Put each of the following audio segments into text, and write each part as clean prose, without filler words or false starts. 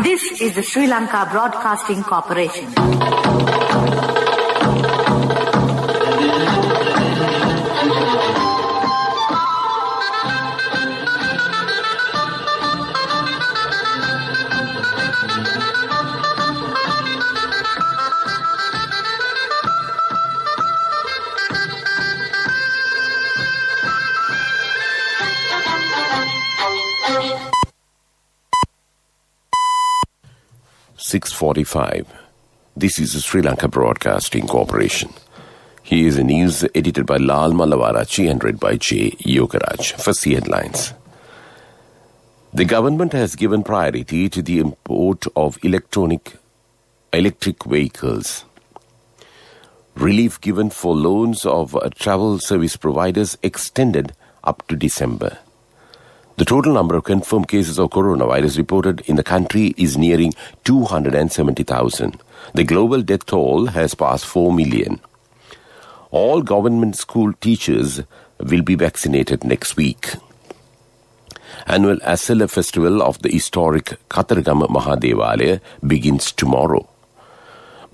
This is the Sri Lanka Broadcasting Corporation. .45. This is the Sri Lanka Broadcasting Corporation. Here is the news edited by Lal Malavarachi and read by J. Yogaraj. First, the headlines. The government has given priority to the import of electric vehicles. Relief given for loans of travel service providers extended up to December. The total number of confirmed cases of coronavirus reported in the country is nearing 270,000. The global death toll has passed 4 million. All government school teachers will be vaccinated next week. Annual Asala Festival of the historic Kataragama Mahadewalaya begins tomorrow.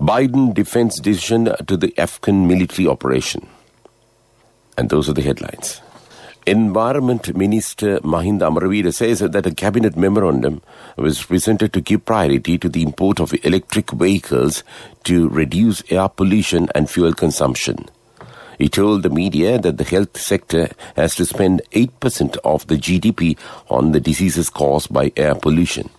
Biden defends decision to the Afghan military operation. And those are the headlines. Environment Minister Mahinda Amaraveera says that a cabinet memorandum was presented to give priority to the import of electric vehicles to reduce air pollution and fuel consumption. He told the media that the health sector has to spend 8% of the GDP on the diseases caused by air pollution.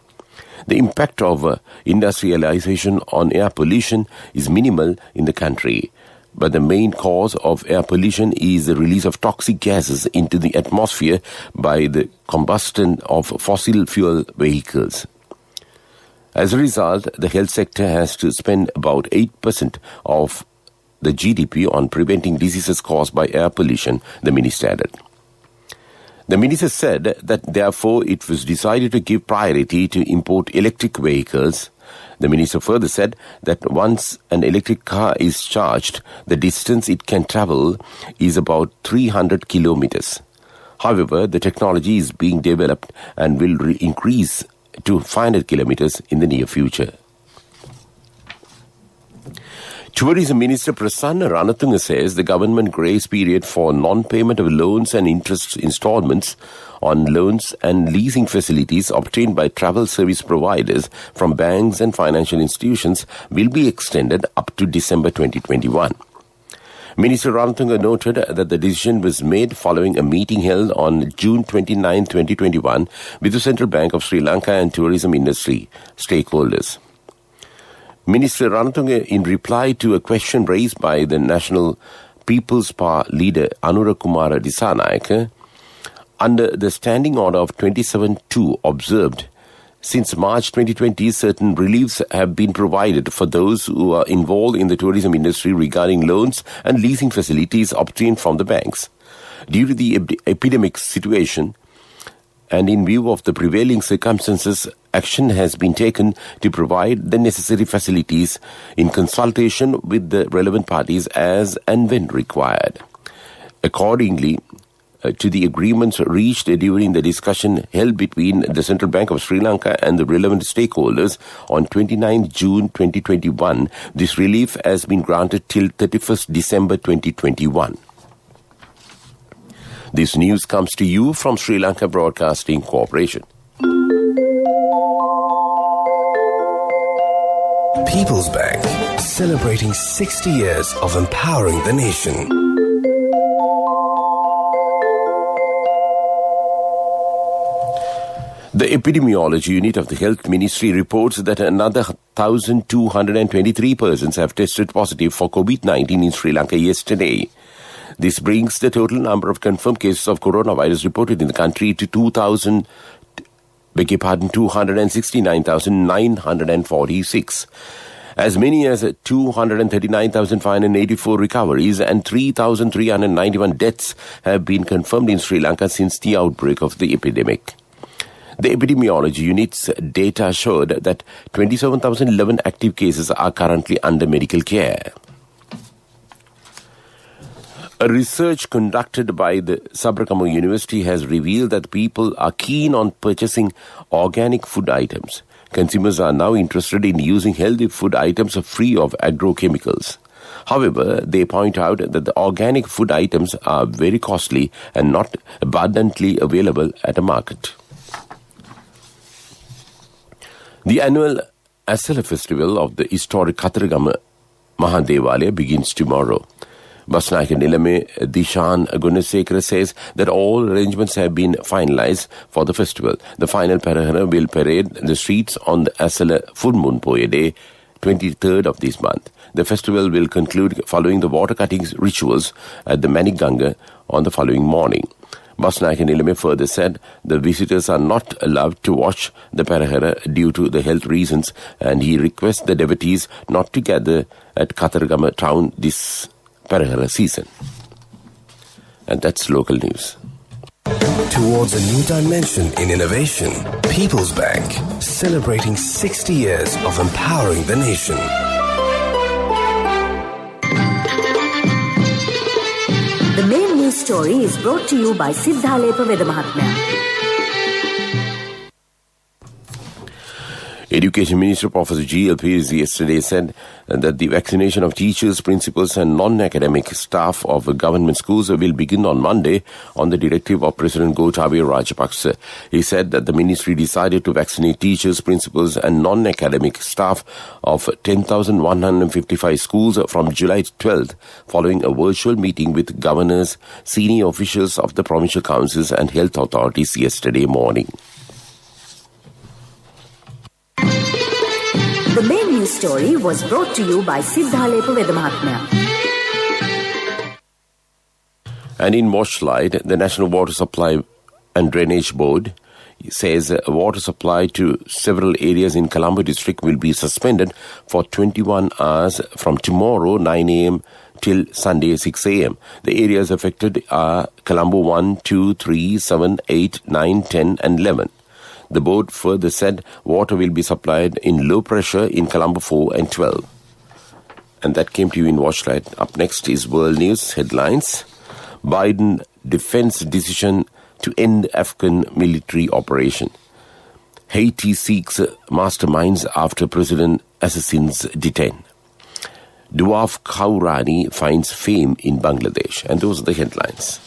The impact of industrialization on air pollution is minimal in the country. But the main cause of air pollution is the release of toxic gases into the atmosphere by the combustion of fossil fuel vehicles. As a result, the health sector has to spend about 8% of the GDP on preventing diseases caused by air pollution, the minister added. The minister said that therefore it was decided to give priority to import electric vehicles. The minister further said that once an electric car is charged, the distance it can travel is about 300 kilometers. However, the technology is being developed and will increase to 500 kilometers in the near future. Tourism Minister Prasanna Ranatunga says the government grace period for non-payment of loans and interest installments on loans and leasing facilities obtained by travel service providers from banks and financial institutions will be extended up to December 2021. Minister Ranatunga noted that the decision was made following a meeting held on June 29, 2021 with the Central Bank of Sri Lanka and tourism industry stakeholders. Minister Ranatunga, in reply to a question raised by the National People's Party leader Anura Kumara Dissanayake, under the Standing Order of 27-2 observed, since March 2020, certain reliefs have been provided for those who are involved in the tourism industry regarding loans and leasing facilities obtained from the banks. Due to the epidemic situation, and in view of the prevailing circumstances, action has been taken to provide the necessary facilities in consultation with the relevant parties as and when required. Accordingly, to the agreements reached during the discussion held between the Central Bank of Sri Lanka and the relevant stakeholders on 29 June 2021, this relief has been granted till 31st December 2021. This news comes to you from Sri Lanka Broadcasting Corporation. People's Bank, celebrating 60 years of empowering the nation. The Epidemiology Unit of the Health Ministry reports that another 1,223 persons have tested positive for COVID-19 in Sri Lanka yesterday. This brings the total number of confirmed cases of coronavirus reported in the country to 269,946. As many as 239,584 recoveries and 3,391 deaths have been confirmed in Sri Lanka since the outbreak of the epidemic. The Epidemiology Unit's data showed that 27,011 active cases are currently under medical care. A research conducted by the Sabarakamu University has revealed that people are keen on purchasing organic food items. Consumers are now interested in using healthy food items free of agrochemicals. However, they point out that the organic food items are very costly and not abundantly available at a market. The annual Asala festival of the historic Katharagama Mahadevalaya begins tomorrow. Basnayaka Nilame Dishan Gunasekara says that all arrangements have been finalized for the festival. The final Perahara will parade the streets on the Asala Full Moon Poya Day, 23rd of this month. The festival will conclude following the water cutting rituals at the Maniganga on the following morning. Basnayaka Nilame further said the visitors are not allowed to watch the Perahara due to the health reasons, and he requests the devotees not to gather at Katharagama town this Perahara season. And that's local news. Towards a new dimension in innovation, People's Bank, celebrating 60 years of empowering the nation. The main news story is brought to you by Siddhalepa Vedamahatmya. Education Minister Professor G.L. Pearce yesterday said that the vaccination of teachers, principals and non-academic staff of government schools will begin on Monday on the directive of President Gotabaya Rajapaksa. He said that the ministry decided to vaccinate teachers, principals and non-academic staff of 10,155 schools from July 12th following a virtual meeting with governors, senior officials of the provincial councils and health authorities yesterday morning. The main news story was brought to you by Siddhalepa Vedamahatmya. And in Washlight, the National Water Supply and Drainage Board says water supply to several areas in Colombo district will be suspended for 21 hours from tomorrow 9 a.m. till Sunday 6 a.m. The areas affected are Colombo 1, 2, 3, 7, 8, 9, 10 and 11. The board further said water will be supplied in low pressure in Colombo 4 and 12. And that came to you in Watchlight. Up next is World News headlines. Biden defense decision to end Afghan military operation. Haiti seeks masterminds after president assassins detain. Dwarf cow Rani finds fame in Bangladesh. And those are the headlines.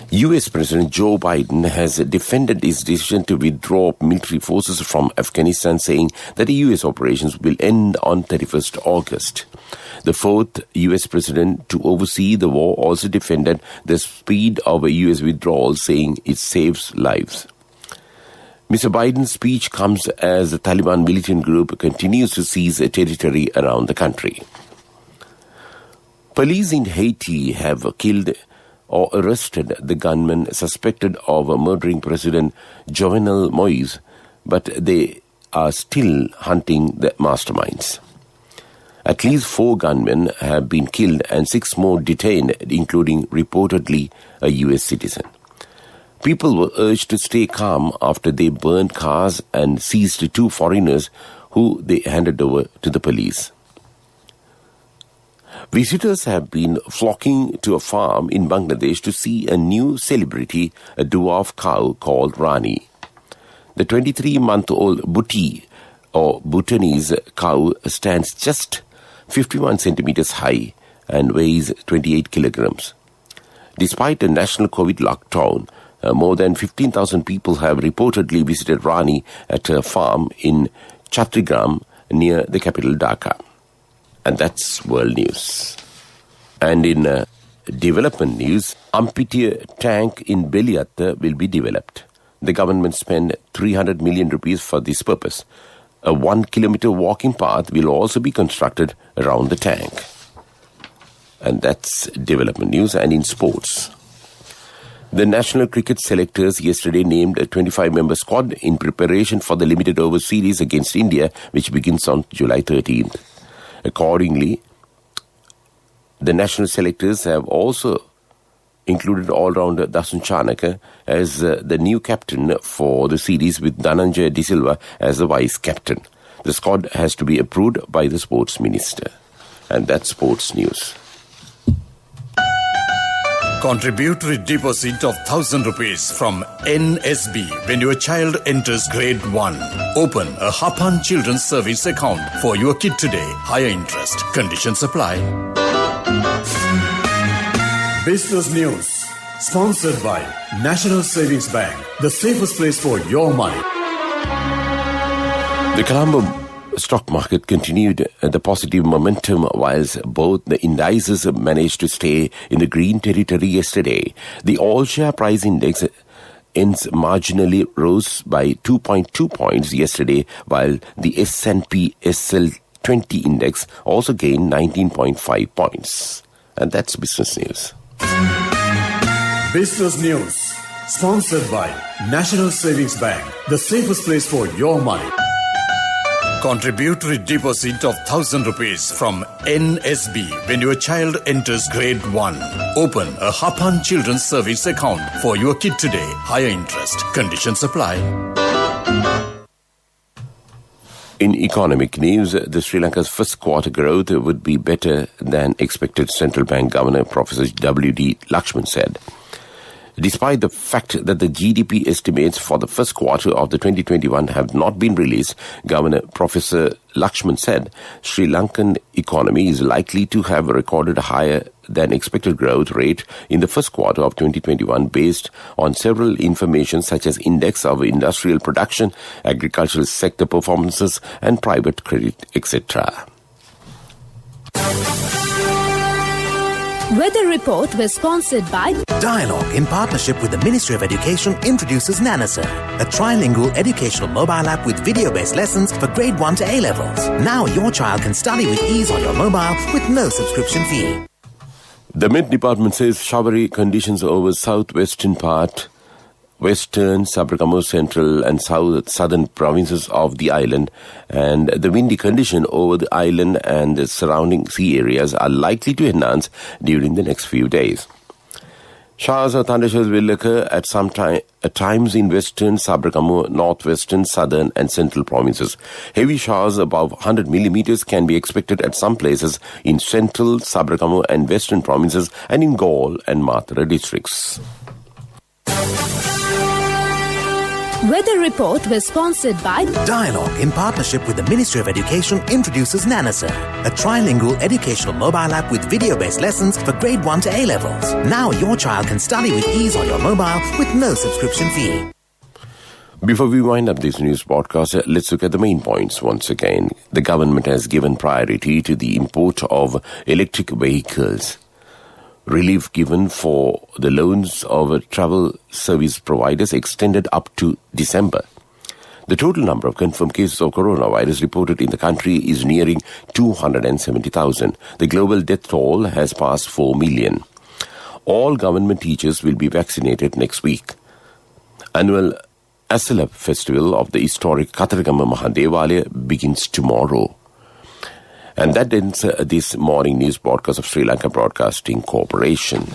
U.S. President Joe Biden has defended his decision to withdraw military forces from Afghanistan, saying that the U.S. operations will end on 31st August. The fourth U.S. president to oversee the war also defended the speed of a U.S. withdrawal, saying it saves lives. Mr. Biden's speech comes as the Taliban militant group continues to seize territory around the country. Police in Haiti have killed or arrested the gunman suspected of murdering President Jovenel Moïse, but they are still hunting the masterminds. At least 4 gunmen have been killed and 6 more detained, including reportedly a U.S. citizen. People were urged to stay calm after they burned cars and seized 2 foreigners who they handed over to the police. Visitors have been flocking to a farm in Bangladesh to see a new celebrity, a dwarf cow called Rani. The 23-month-old Bhuti or Bhutanese cow stands just 51 centimeters high and weighs 28 kilograms. Despite a national COVID lockdown, more than 15,000 people have reportedly visited Rani at her farm in Chatrigram near the capital Dhaka. And that's world news. And in development news, amphitheater tank in Beliatta will be developed. The government spent 300 million rupees for this purpose. A 1-kilometer walking path will also be constructed around the tank. And that's development news. And in sports, the national cricket selectors yesterday named a 25-member squad in preparation for the limited over series against India, which begins on July 13th. Accordingly, the national selectors have also included all-rounder Dasun Chanaka as the new captain for the series, with Dhananjay De Silva as the vice-captain. The squad has to be approved by the sports minister. And that's sports news. Contributory deposit of 1,000 rupees from NSB when your child enters grade 1. Open a Hapan Children's Service account for your kid today. Higher interest. Conditions apply. Business News. Sponsored by National Savings Bank. The safest place for your money. The Colombo stock market continued the positive momentum whilst both the indices managed to stay in the green territory yesterday. The all-share price index marginally rose by 2.2 points yesterday, while the S&P SL20 index also gained 19.5 points. And that's business news. Business News. Sponsored by National Savings Bank. The safest place for your money. Contributory deposit of 1,000 rupees from NSB when your child enters grade 1. Open a Hapan Children's Service account for your kid today. Higher interest. Conditions apply. In economic news, the Sri Lanka's first quarter growth would be better than expected, Central Bank Governor Professor W.D. Lakshman said. Despite the fact that the GDP estimates for the first quarter of the 2021 have not been released, Governor Professor Lakshman said Sri Lankan economy is likely to have recorded a higher than expected growth rate in the first quarter of 2021 based on several information such as index of industrial production, agricultural sector performances and private credit, etc. Weather Report was sponsored by Dialogue in partnership with the Ministry of Education introduces Nanasa, a trilingual educational mobile app with video-based lessons for grade 1 to A-levels. Now your child can study with ease on your mobile with no subscription fee. The Met Department says showery conditions over southwestern part, western, Sabaragamuwa central and southern provinces of the island, and the windy condition over the island and the surrounding sea areas are likely to enhance during the next few days. Showers or thunderstorms will occur at times in western, Sabaragamuwa, northwestern, southern and central provinces. Heavy showers above 100 millimeters can be expected at some places in central, Sabaragamuwa and western provinces and in Galle and Matara districts. Weather Report was sponsored by Dialogue in partnership with the Ministry of Education introduces Nanasa, a trilingual educational mobile app with video-based lessons for grade 1 to A-levels. Now your child can study with ease on your mobile with no subscription fee. Before we wind up this news broadcast, let's look at the main points once again. The government has given priority to the import of electric vehicles. Relief given for the loans of travel service providers extended up to December. The total number of confirmed cases of coronavirus reported in the country is nearing 270,000. The global death toll has passed 4 million. All government teachers will be vaccinated next week. Annual Asalab Festival of the historic Kataragama Mahadevalaya begins tomorrow. And that ends this morning news broadcast of Sri Lanka Broadcasting Corporation.